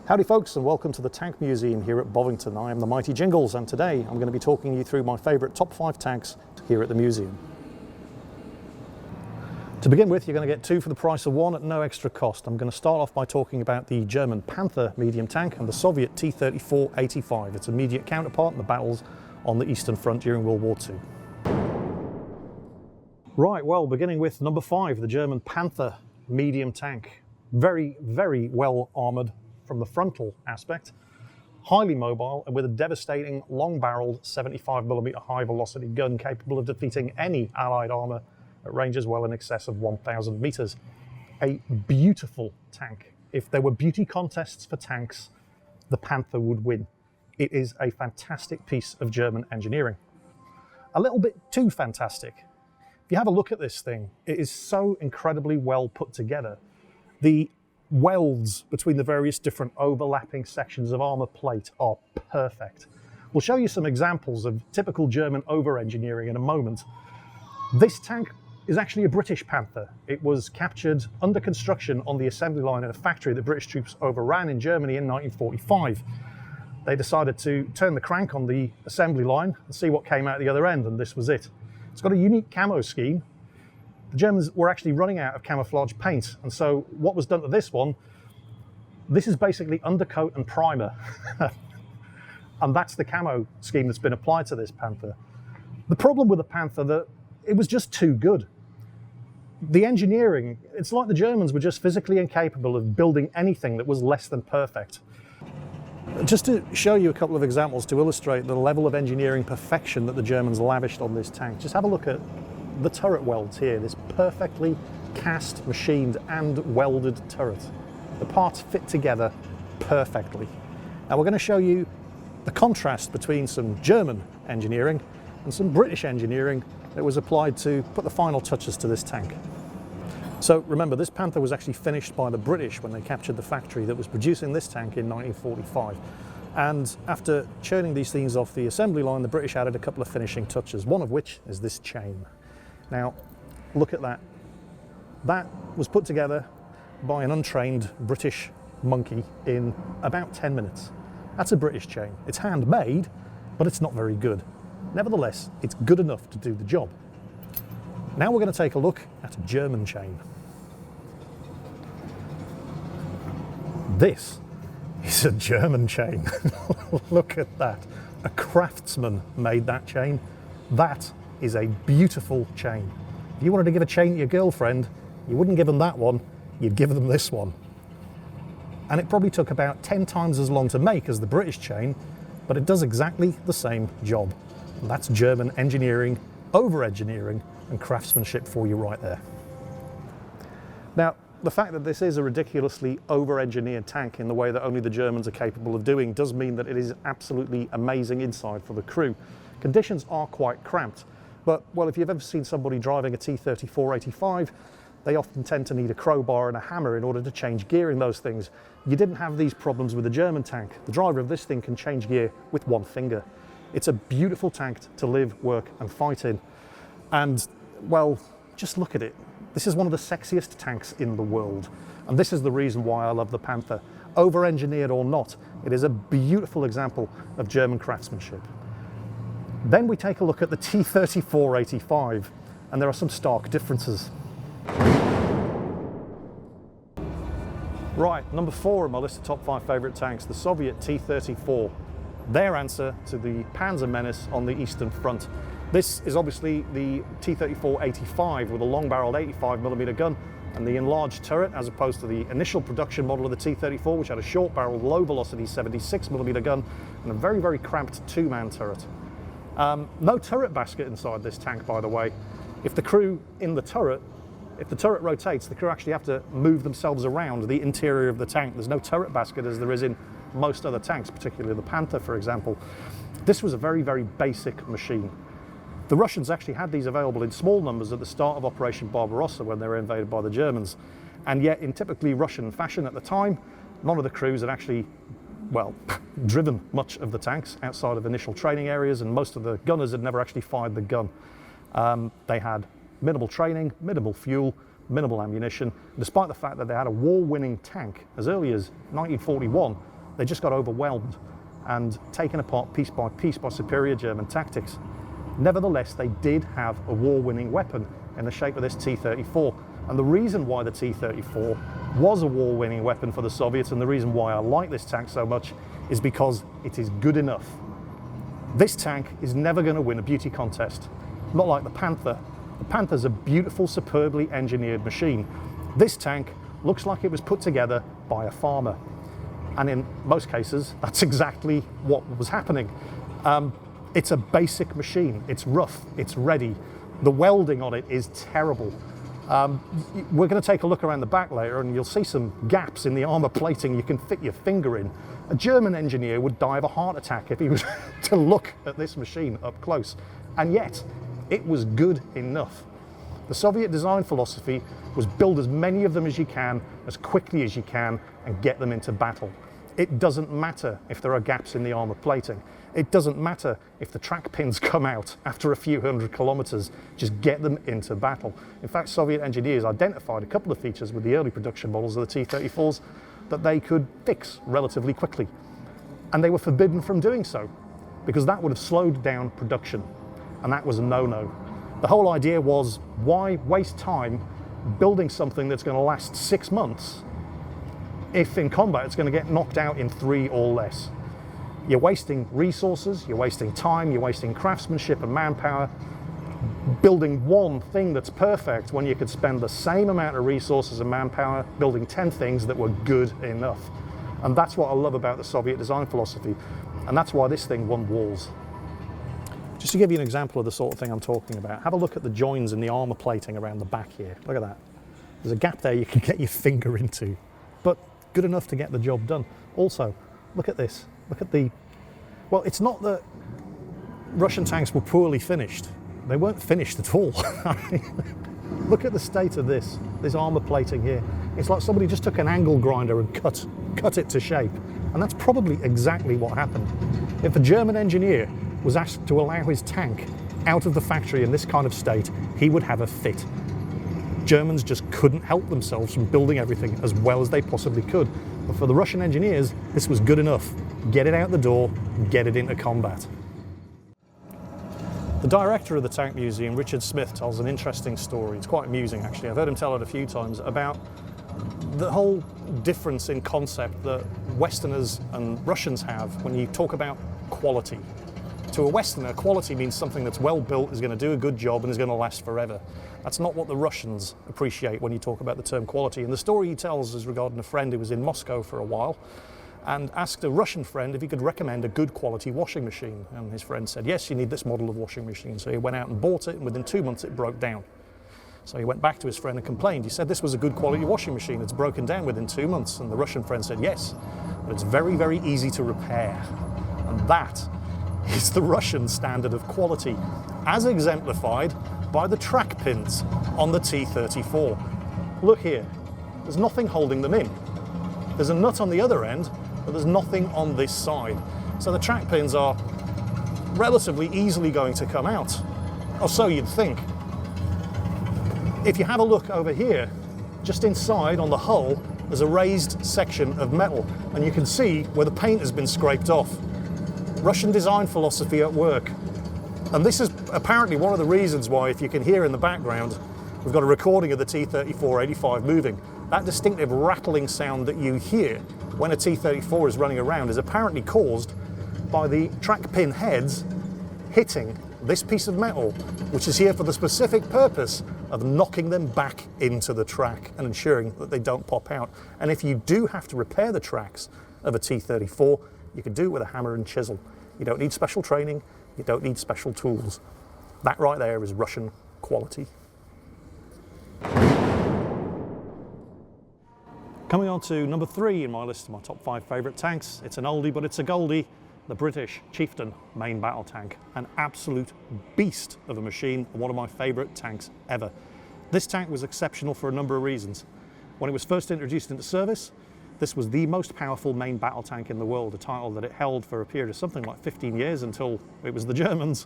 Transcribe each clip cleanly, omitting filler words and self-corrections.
Howdy folks, and welcome to the Tank Museum here at Bovington. I am the Mighty Jingles, and today I'm going to be talking you through my favourite top 5 tanks here at the museum. To begin with, you're going to get 2 for the price of 1 at no extra cost. I'm going to start off by talking about the German Panther medium tank and the Soviet T-34-85. Its immediate counterpart in the battles on the Eastern Front during World War II. Right, well, beginning with number 5, the German Panther medium tank. Very, very well armoured from the frontal aspect, highly mobile and with a devastating long-barreled 75mm high-velocity gun capable of defeating any Allied armour at ranges well in excess of 1,000 metres. A beautiful tank. If there were beauty contests for tanks, the Panther would win. It is a fantastic piece of German engineering. A little bit too fantastic. If you have a look at this thing, it is so incredibly well put together. The welds between the various different overlapping sections of armour plate are perfect. We'll show you some examples of typical German over-engineering in a moment. This tank is actually a British Panther. It was captured under construction on the assembly line in a factory that British troops overran in Germany in 1945. They decided to turn the crank on the assembly line and see what came out the other end, and this was it. It's got a unique camo scheme. The Germans were actually running out of camouflage paint, and so what was done to this one, this is basically undercoat and primer. And that's the camo scheme that's been applied to this Panther. The problem with the Panther, that it was just too good. The engineering, it's like the Germans were just physically incapable of building anything that was less than perfect. Just to show you a couple of examples to illustrate the level of engineering perfection that the Germans lavished on this tank, just have a look at the turret welds here, this perfectly cast, machined and welded turret. The parts fit together perfectly. Now we're going to show you the contrast between some German engineering and some British engineering that was applied to put the final touches to this tank. So remember, this Panther was actually finished by the British when they captured the factory that was producing this tank in 1945. And after churning these things off the assembly line, the British added a couple of finishing touches, one of which is this chain. Now, look at that. That was put together by an untrained British monkey in about 10 minutes. That's a British chain. It's handmade, but it's not very good. Nevertheless, it's good enough to do the job. Now we're going to take a look at a German chain. This is a German chain. Look at that. A craftsman made that chain. That is a beautiful chain. If you wanted to give a chain to your girlfriend, you wouldn't give them that one, you'd give them this one. And it probably took about 10 times as long to make as the British chain, but it does exactly the same job. And that's German engineering, over-engineering, and craftsmanship for you right there. Now, the fact that this is a ridiculously over-engineered tank in the way that only the Germans are capable of doing does mean that it is absolutely amazing inside for the crew. Conditions are quite cramped. But, well, if you've ever seen somebody driving a T-34-85, they often tend to need a crowbar and a hammer in order to change gear in those things. You didn't have these problems with the German tank. The driver of this thing can change gear with one finger. It's a beautiful tank to live, work and fight in. And, well, just look at it. This is one of the sexiest tanks in the world. And this is the reason why I love the Panther. Over-engineered or not, it is a beautiful example of German craftsmanship. Then we take a look at the T-34-85, and there are some stark differences. Right, number 4 on my list of top 5 favourite tanks, the Soviet T-34. Their answer to the Panzer menace on the Eastern Front. This is obviously the T-34-85 with a long-barreled 85mm gun and the enlarged turret, as opposed to the initial production model of the T-34, which had a short-barreled, low-velocity 76mm gun and a very, very cramped 2-man turret. No turret basket inside this tank, by the way. If the crew in the turret, if the turret rotates, the crew actually have to move themselves around the interior of the tank. There's no turret basket as there is in most other tanks, particularly the Panther, for example. This was a very, very basic machine. The Russians actually had these available in small numbers at the start of Operation Barbarossa when they were invaded by the Germans. And yet, in typically Russian fashion at the time, none of the crews had actually, well, driven much of the tanks outside of initial training areas, and most of the gunners had never actually fired the gun. They had minimal training, minimal fuel, minimal ammunition. Despite the fact that they had a war-winning tank as early as 1941, They just got overwhelmed and taken apart piece by superior German tactics. Nevertheless, they did have a war-winning weapon in the shape of this T-34. And the reason why the T-34 was a war-winning weapon for the Soviets, and the reason why I like this tank so much, is because it is good enough. This tank is never going to win a beauty contest, not like the Panther. The Panther's a beautiful, superbly engineered machine. This tank looks like it was put together by a farmer. And in most cases, that's exactly what was happening. It's a basic machine. It's rough, it's ready. The welding on it is terrible. We're going to take a look around the back later and you'll see some gaps in the armor plating you can fit your finger in. A German engineer would die of a heart attack if he was to look at this machine up close. And yet, it was good enough. The Soviet design philosophy was build as many of them as you can, as quickly as you can, and get them into battle. It doesn't matter if there are gaps in the armor plating. It doesn't matter if the track pins come out after a few hundred kilometers. Just get them into battle. In fact, Soviet engineers identified a couple of features with the early production models of the T-34s that they could fix relatively quickly. And they were forbidden from doing so because that would have slowed down production. And that was a no-no. The whole idea was, why waste time building something that's going to last 6 months if in combat it's going to get knocked out in 3 or less? You're wasting resources, you're wasting time, you're wasting craftsmanship and manpower building one thing that's perfect when you could spend the same amount of resources and manpower building 10 things that were good enough. And that's what I love about the Soviet design philosophy. And that's why this thing won wars. Just to give you an example of the sort of thing I'm talking about, have a look at the joins in the armor plating around the back here. Look at that. There's a gap there you can get your finger into, but good enough to get the job done. Also, look at this. Look at the, well, it's not that Russian tanks were poorly finished. They weren't finished at all. Look at the state of this armor plating here. It's like somebody just took an angle grinder and cut it to shape. And that's probably exactly what happened. If a German engineer was asked to allow his tank out of the factory in this kind of state, he would have a fit. Germans just couldn't help themselves from building everything as well as they possibly could. But for the Russian engineers, this was good enough. Get it out the door, get it into combat. The director of the Tank Museum, Richard Smith, tells an interesting story. It's quite amusing, actually. I've heard him tell it a few times about the whole difference in concept that Westerners and Russians have when you talk about quality. To a Westerner, quality means something that's well built, is going to do a good job, and is going to last forever. That's not what the Russians appreciate when you talk about the term quality. And the story he tells is regarding a friend who was in Moscow for a while and asked a Russian friend if he could recommend a good quality washing machine. And his friend said, yes, you need this model of washing machine. So he went out and bought it, and within 2 months it broke down. So he went back to his friend and complained. He said, this was a good quality washing machine. It's broken down within 2 months. And the Russian friend said, yes, but it's very, very easy to repair. And that is the Russian standard of quality, as exemplified by the track pins on the T-34. Look here, there's nothing holding them in. There's a nut on the other end, but there's nothing on this side. So the track pins are relatively easily going to come out, or so you'd think. If you have a look over here, just inside on the hull, there's a raised section of metal, and you can see where the paint has been scraped off. Russian design philosophy at work. And this is apparently one of the reasons why, if you can hear in the background, we've got a recording of the T-34-85 moving. That distinctive rattling sound that you hear when a T-34 is running around is apparently caused by the track pin heads hitting this piece of metal, which is here for the specific purpose of knocking them back into the track and ensuring that they don't pop out. And if you do have to repair the tracks of a T-34, you can do it with a hammer and chisel. You don't need special training, you don't need special tools. That right there is Russian quality. Coming on to number 3 in my list of my top 5 favourite tanks. It's an oldie, but it's a goldie. The British Chieftain main battle tank. An absolute beast of a machine, and one of my favourite tanks ever. This tank was exceptional for a number of reasons. When it was first introduced into service, this was the most powerful main battle tank in the world, a title that it held for a period of something like 15 years until it was the Germans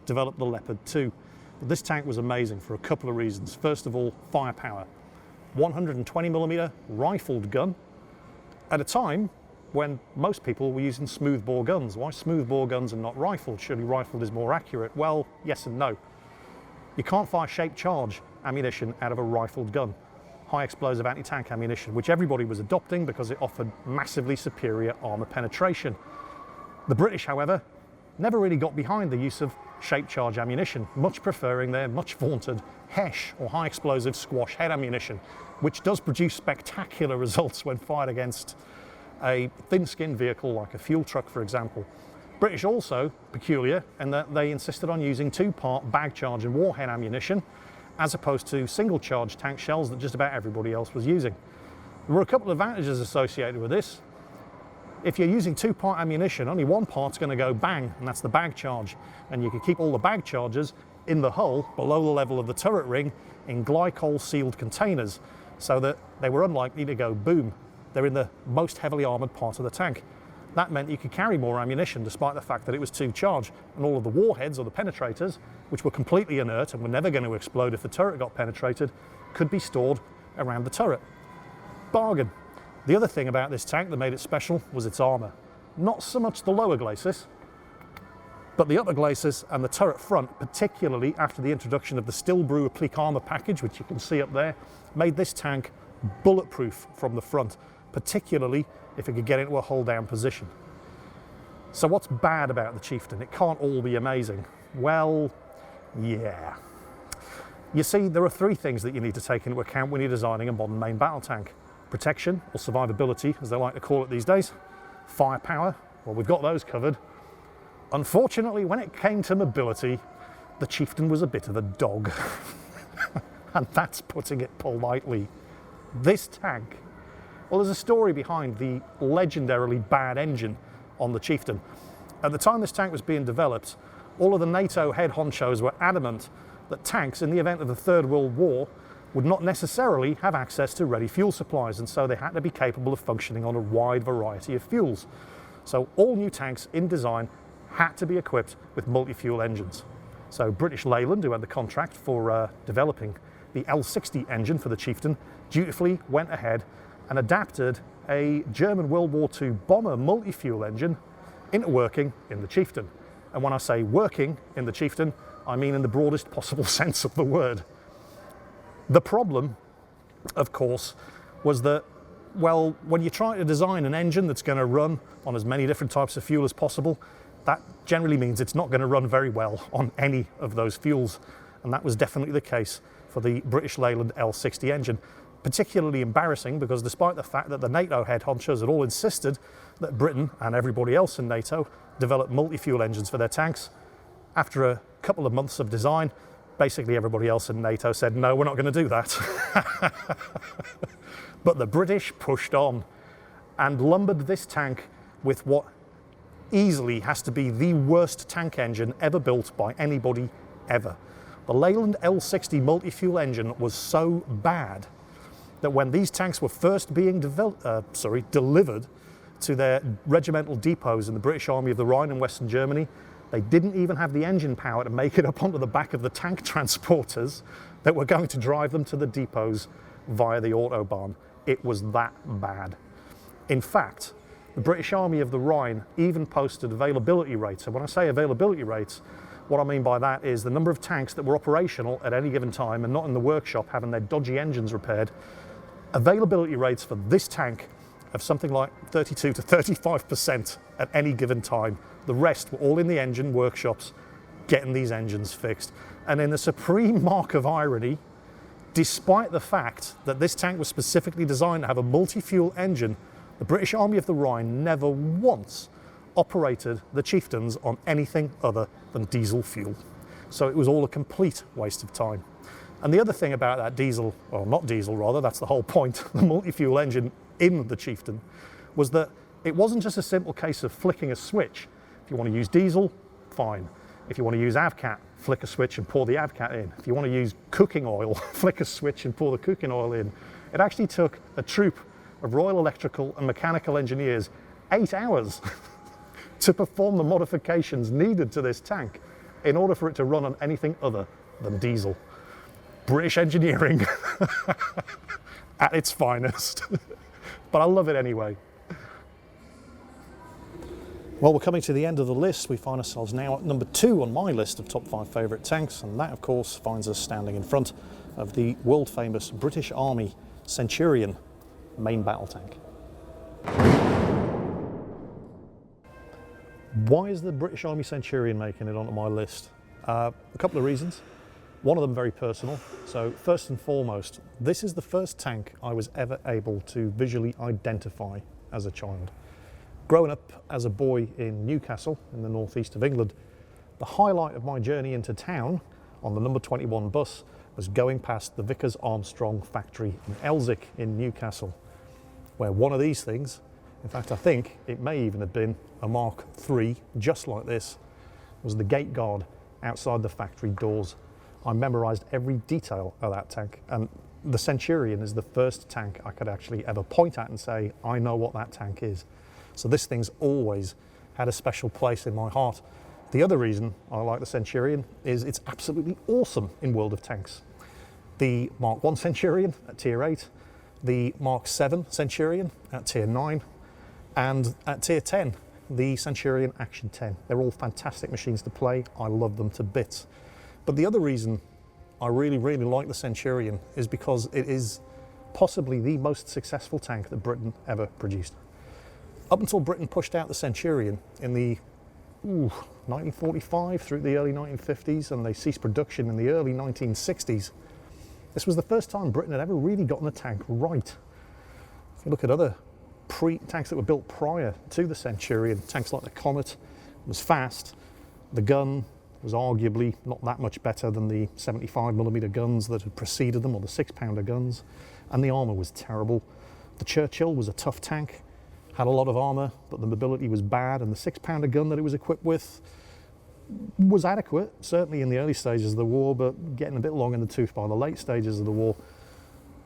developed the Leopard 2. But this tank was amazing for a couple of reasons. First of all, firepower. 120mm rifled gun at a time when most people were using smoothbore guns. Why smoothbore guns and not rifled? Surely rifled is more accurate. Well, yes and no. You can't fire shaped charge ammunition out of a rifled gun. High explosive anti-tank ammunition, which everybody was adopting because it offered massively superior armour penetration. The British, however, never really got behind the use of shaped charge ammunition, much preferring their much vaunted HESH, or high explosive squash head ammunition, which does produce spectacular results when fired against a thin-skinned vehicle like a fuel truck, for example. British also peculiar in that they insisted on using two-part bag charge and warhead ammunition, as opposed to single charge tank shells that just about everybody else was using. There were a couple of advantages associated with this. If you're using two-part ammunition, only one part's going to go bang, and that's the bag charge. And you can keep all the bag charges in the hull below the level of the turret ring in glycol-sealed containers, so that they were unlikely to go boom. They're in the most heavily armoured part of the tank. That meant you could carry more ammunition despite the fact that it was two charge, and all of the warheads or the penetrators, which were completely inert and were never going to explode if the turret got penetrated, could be stored around the turret. Bargain. The other thing about this tank that made it special was its armour. Not so much the lower glacis, but the upper glacis and the turret front, particularly after the introduction of the Stillbrew applique armour package, which you can see up there, made this tank bulletproof from the front, particularly if it could get into a hull down position. So what's bad about the Chieftain? It can't all be amazing. Well, yeah. You see, there are three things that you need to take into account when you're designing a modern main battle tank. Protection, or survivability, as they like to call it these days. Firepower, well, we've got those covered. Unfortunately, when it came to mobility, the Chieftain was a bit of a dog. And that's putting it politely. This tank, well, there's a story behind the legendarily bad engine on the Chieftain. At the time this tank was being developed, all of the NATO head honchos were adamant that tanks, in the event of the Third World War, would not necessarily have access to ready fuel supplies, and so they had to be capable of functioning on a wide variety of fuels. So all new tanks in design had to be equipped with multi-fuel engines. So British Leyland, who had the contract for developing the L60 engine for the Chieftain, dutifully went ahead and adapted a German World War II bomber multi-fuel engine into working in the Chieftain. And when I say working in the Chieftain, I mean in the broadest possible sense of the word. The problem, of course, was that, well, when you try to design an engine that's going to run on as many different types of fuel as possible, that generally means it's not going to run very well on any of those fuels. And that was definitely the case for the British Leyland L60 engine. Particularly embarrassing because despite the fact that the NATO head honchos had all insisted that Britain and everybody else in NATO develop multi-fuel engines for their tanks, after a couple of months of design, basically everybody else in NATO said, no, we're not going to do that. But the British pushed on and lumbered this tank with what easily has to be the worst tank engine ever built by anybody ever. The Leyland L60 multi-fuel engine was so bad that when these tanks were first being delivered to their regimental depots in the British Army of the Rhine in Western Germany, they didn't even have the engine power to make it up onto the back of the tank transporters that were going to drive them to the depots via the Autobahn. It was that bad. In fact, the British Army of the Rhine even posted availability rates. And when I say availability rates, what I mean by that is the number of tanks that were operational at any given time and not in the workshop having their dodgy engines repaired. Availability rates for this tank of something like 32 to 35% at any given time. The rest were all in the engine workshops getting these engines fixed. And in the supreme mark of irony, despite the fact that this tank was specifically designed to have a multi-fuel engine, the British Army of the Rhine never once operated the Chieftains on anything other than diesel fuel. So it was all a complete waste of time. And the other thing about that diesel, or not diesel rather, that's the whole point, the multi-fuel engine in the Chieftain, was that it wasn't just a simple case of flicking a switch. If you want to use diesel, fine. If you want to use AVCAT, flick a switch and pour the AVCAT in. If you want to use cooking oil, flick a switch and pour the cooking oil in. It actually took a troop of Royal Electrical and Mechanical Engineers 8 hours to perform the modifications needed to this tank in order for it to run on anything other than diesel. British engineering at its finest. But I love it anyway. Well, we're coming to the end of the list. We find ourselves now at number 2 on my list of top 5 favourite tanks, and that of course finds us standing in front of the world famous British Army Centurion main battle tank. Why is the British Army Centurion making it onto my list? A couple of reasons. One of them very personal. So first and foremost, this is the first tank I was ever able to visually identify as a child. Growing up as a boy in Newcastle in the northeast of England, the highlight of my journey into town on the number 21 bus was going past the Vickers Armstrong factory in Elsick in Newcastle, where one of these things, in fact I think it may even have been a Mark III just like this, was the gate guard outside the factory doors. I memorised every detail of that tank, and the Centurion is the first tank I could actually ever point at and say, I know what that tank is. So this thing's always had a special place in my heart. The other reason I like the Centurion is it's absolutely awesome in World of Tanks. The Mark I Centurion at tier 8, the Mark VII Centurion at tier 9, and at tier 10, the Centurion Action 10. They're all fantastic machines to play. I love them to bits. But the other reason I really like the Centurion is because it is possibly the most successful tank that Britain ever produced. Up until Britain pushed out the Centurion in the 1945 through the early 1950s, and they ceased production in the early 1960s, this was the first time Britain had ever really gotten a tank right. If you look at other tanks that were built prior to the Centurion, tanks like the Comet was fast, the gun was arguably not that much better than the 75mm guns that had preceded them, or the 6-pounder guns, and the armour was terrible. The Churchill was a tough tank, had a lot of armour, but the mobility was bad, and the 6-pounder gun that it was equipped with was adequate, certainly in the early stages of the war, but getting a bit long in the tooth by the late stages of the war.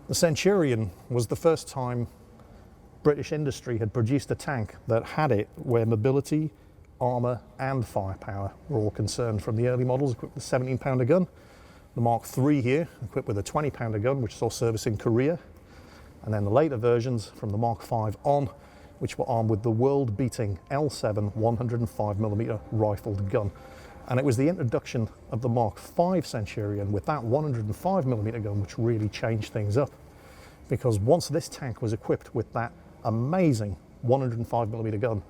The Centurion was the first time British industry had produced a tank that had it where mobility, armour and firepower were all concerned. From the early models equipped with a 17-pounder gun, the Mark III here equipped with a 20-pounder gun which saw service in Korea, and then the later versions from the Mark V on, which were armed with the world-beating L7 105mm rifled gun. And it was the introduction of the Mark V Centurion with that 105mm gun which really changed things up. Because once this tank was equipped with that amazing 105mm gun,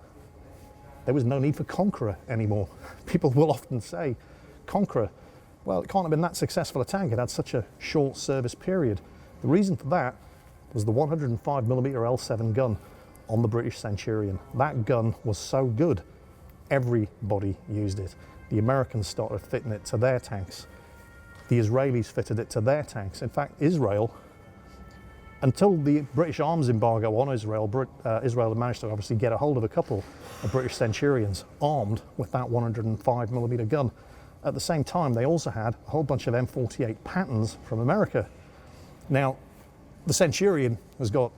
there was no need for Conqueror anymore. People will often say, Conqueror, well, it can't have been that successful a tank, it had such a short service period. The reason for that was the 105mm L7 gun on the British Centurion. That gun was so good, everybody used it. The Americans started fitting it to their tanks. The Israelis fitted it to their tanks. In fact, Israel, until the British arms embargo on Israel, Israel had managed to obviously get a hold of a couple of British Centurions armed with that 105mm gun. At the same time, they also had a whole bunch of M48 Panthers from America. Now, the Centurion has got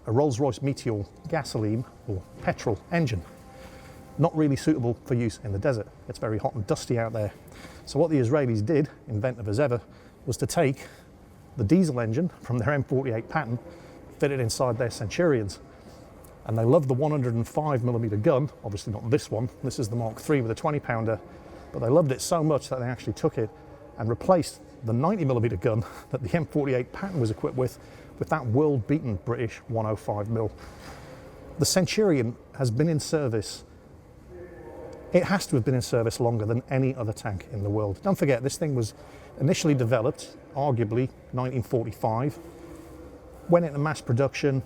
a Rolls-Royce Meteor gasoline or petrol engine. Not really suitable for use in the desert. It's very hot and dusty out there. So what the Israelis did, inventive as ever, was to take the diesel engine from their M48 pattern, fit it inside their Centurions. And they loved the 105mm gun, obviously not this one, this is the Mark III with a 20-pounder, but they loved it so much that they actually took it and replaced the 90mm gun that the M48 pattern was equipped with that world-beaten British 105mm. The Centurion has been in service, it has to have been in service longer than any other tank in the world. Don't forget, this thing was initially developed, arguably 1945, went into mass production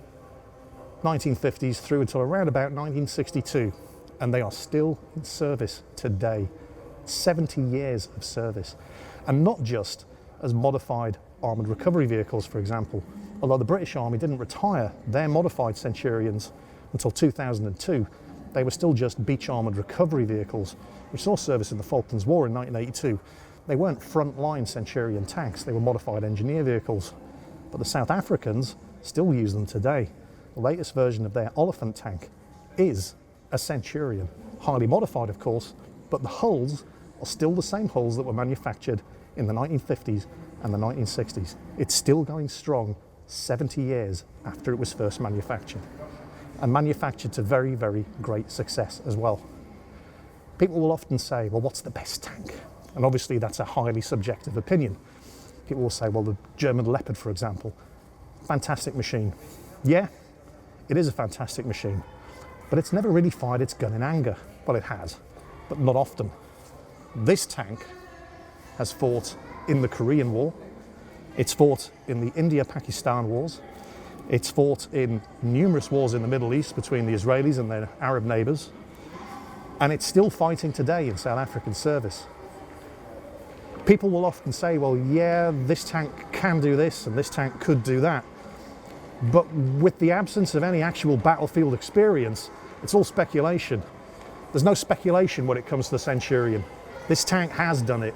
1950s through until around about 1962, and they are still in service today. 70 years of service, and not just as modified armoured recovery vehicles, for example. Although the British Army didn't retire their modified Centurions until 2002, they were still just beach armoured recovery vehicles, which saw service in the Falklands War in 1982. They weren't front-line Centurion tanks, they were modified engineer vehicles. But the South Africans still use them today. The latest version of their Oliphant tank is a Centurion, highly modified of course, but the hulls are still the same hulls that were manufactured in the 1950s and the 1960s. It's still going strong 70 years after it was first manufactured, and manufactured to very, very great success as well. People will often say, well, what's the best tank? And obviously that's a highly subjective opinion. People will say, well, the German Leopard, for example, fantastic machine. Yeah, it is a fantastic machine, but it's never really fired its gun in anger. Well, it has, but not often. This tank has fought in the Korean War, it's fought in the India-Pakistan wars, it's fought in numerous wars in the Middle East between the Israelis and their Arab neighbours, and it's still fighting today in South African service. People will often say, well, yeah, this tank can do this and this tank could do that. But with the absence of any actual battlefield experience, it's all speculation. There's no speculation when it comes to the Centurion. This tank has done it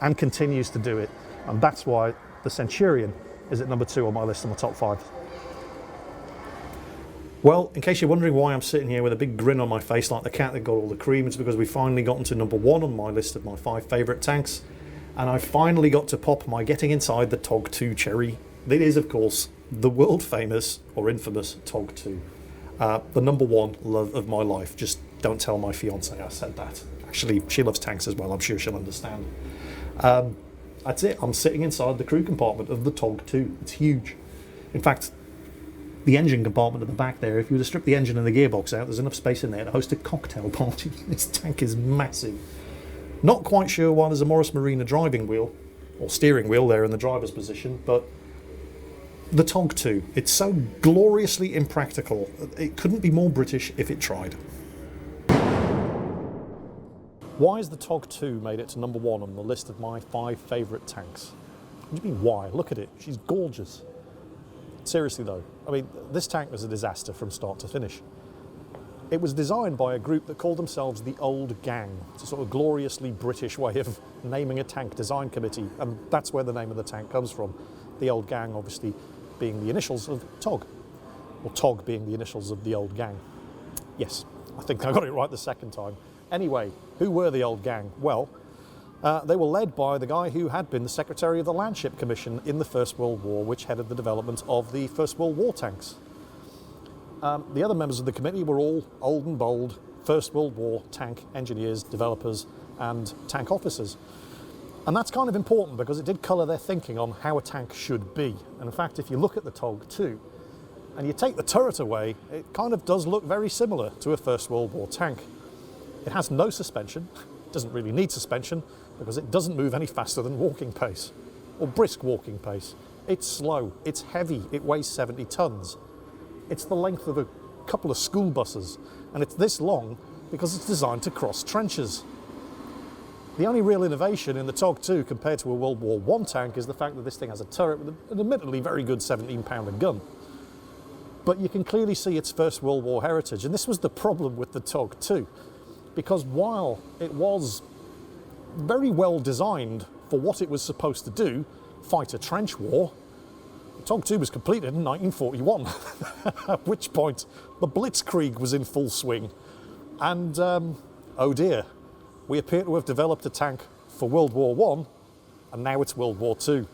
and continues to do it. And that's why the Centurion is at number 2 on my list of my top 5. Well, in case you're wondering why I'm sitting here with a big grin on my face like the cat that got all the cream, it's because we've finally gotten to number 1 on my list of my 5 favourite tanks. And I finally got to pop my getting inside the TOG 2 cherry. It is, of course, the world famous or infamous TOG 2. The number 1 love of my life. Just don't tell my fiance I said that. Actually, she loves tanks as well. I'm sure she'll understand. That's it. I'm sitting inside the crew compartment of the TOG 2. It's huge. In fact, the engine compartment at the back there, if you were to strip the engine and the gearbox out, there's enough space in there to host a cocktail party. This tank is massive. Not quite sure why there's a Morris Marina driving wheel or steering wheel there in the driver's position, but the TOG 2, it's so gloriously impractical. It couldn't be more British if it tried. Why has the TOG 2 made it to number 1 on the list of my 5 favourite tanks? What do you mean why? Look at it, she's gorgeous. Seriously though, I mean, this tank was a disaster from start to finish. It was designed by a group that called themselves the Old Gang. It's a sort of gloriously British way of naming a tank design committee, and that's where the name of the tank comes from. The Old Gang obviously being the initials of TOG, or TOG being the initials of the Old Gang. Yes, I think I got it right the second time. Anyway, who were the Old Gang? Well, they were led by the guy who had been the Secretary of the Landship Commission in the First World War, which headed the development of the First World War tanks. The other members of the committee were all old and bold First World War tank engineers, developers, and tank officers. And that's kind of important because it did colour their thinking on how a tank should be. And in fact, if you look at the TOG 2 and you take the turret away, it kind of does look very similar to a First World War tank. It has no suspension, doesn't really need suspension because it doesn't move any faster than walking pace or brisk walking pace. It's slow, it's heavy, it weighs 70 tons. It's the length of a couple of school buses, and it's this long because it's designed to cross trenches. The only real innovation in the TOG 2 compared to a World War I tank is the fact that this thing has a turret with an admittedly very good 17-pounder gun. But you can clearly see its First World War heritage, and this was the problem with the TOG 2, because while it was very well designed for what it was supposed to do, fight a trench war, the TOG 2 was completed in 1941, at which point the Blitzkrieg was in full swing. And, oh dear, we appear to have developed a tank for World War I, and now it's World War II.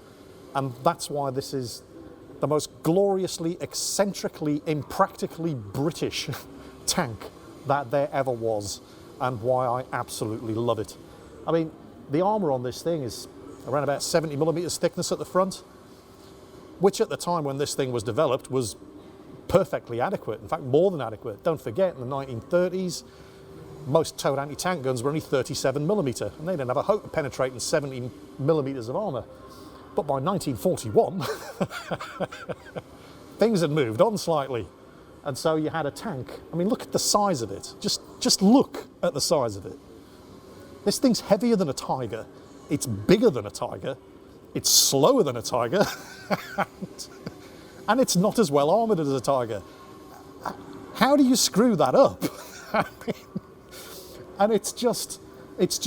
And that's why this is the most gloriously, eccentrically, impractically British tank that there ever was, and why I absolutely love it. I mean, the armour on this thing is around about 70 millimetres thickness at the front, which at the time when this thing was developed was perfectly adequate, in fact more than adequate. Don't forget, in the 1930s, most towed anti-tank guns were only 37 millimetre, and they didn't have a hope of penetrating 70 millimetres of armour. But by 1941, things had moved on slightly. And so you had a tank. I mean, look at the size of it. Just look at the size of it. This thing's heavier than a Tiger. It's bigger than a Tiger. It's slower than a Tiger. And it's not as well armoured as a Tiger. How do you screw that up? I mean, and it's just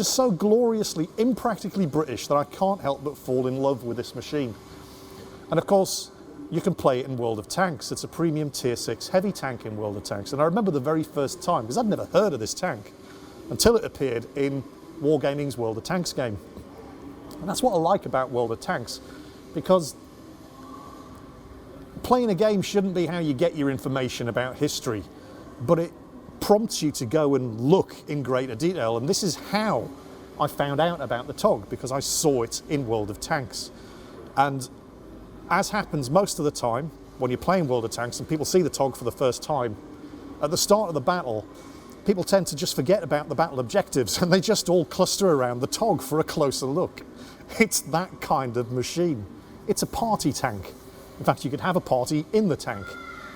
so gloriously, impractically British that I can't help but fall in love with this machine. And of course, you can play it in World of Tanks. It's a premium tier 6 heavy tank in World of Tanks. And I remember the very first time, because I'd never heard of this tank until it appeared in Wargaming's World of Tanks game. And that's what I like about World of Tanks, because playing a game shouldn't be how you get your information about history, but it prompts you to go and look in greater detail. And this is how I found out about the TOG, because I saw it in World of Tanks. And as happens most of the time when you're playing World of Tanks and people see the TOG for the first time, at the start of the battle, people tend to just forget about the battle objectives and they just all cluster around the TOG for a closer look. It's that kind of machine. It's a party tank. In fact, you could have a party in the tank.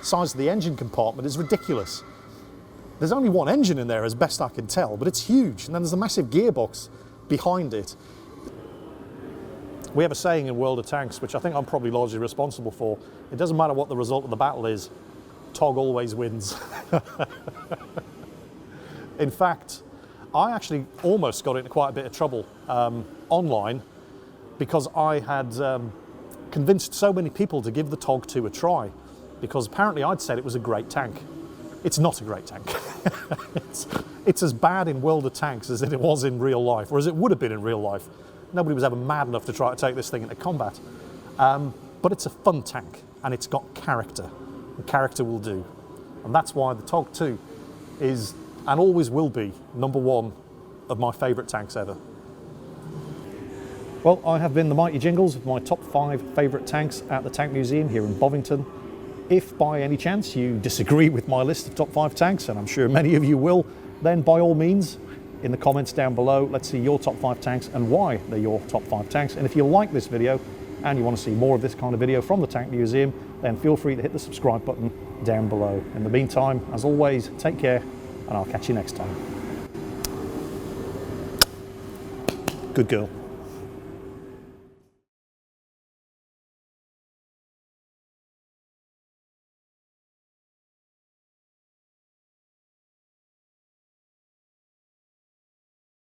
The size of the engine compartment is ridiculous. There's only one engine in there as best I can tell, but it's huge. And then there's a massive gearbox behind it. We have a saying in World of Tanks, which I think I'm probably largely responsible for. It doesn't matter what the result of the battle is, TOG always wins. In fact, I actually almost got into quite a bit of trouble online because I had convinced so many people to give the TOG 2 a try, because apparently I'd said it was a great tank. It's not a great tank. It's as bad in World of Tanks as it was in real life, or as it would have been in real life. Nobody was ever mad enough to try to take this thing into combat. But it's a fun tank, and it's got character. And character will do. And that's why the TOG 2 is, and always will be, #1 of my favourite tanks ever. Well, I have been the Mighty Jingles with my top 5 favourite tanks at the Tank Museum here in Bovington. If by any chance you disagree with my list of top 5 tanks, and I'm sure many of you will, then by all means, in the comments down below, let's see your top 5 tanks and why they're your top 5 tanks. And if you like this video and you want to see more of this kind of video from the Tank Museum, then feel free to hit the subscribe button down below. In the meantime, as always, take care, and I'll catch you next time. Good girl.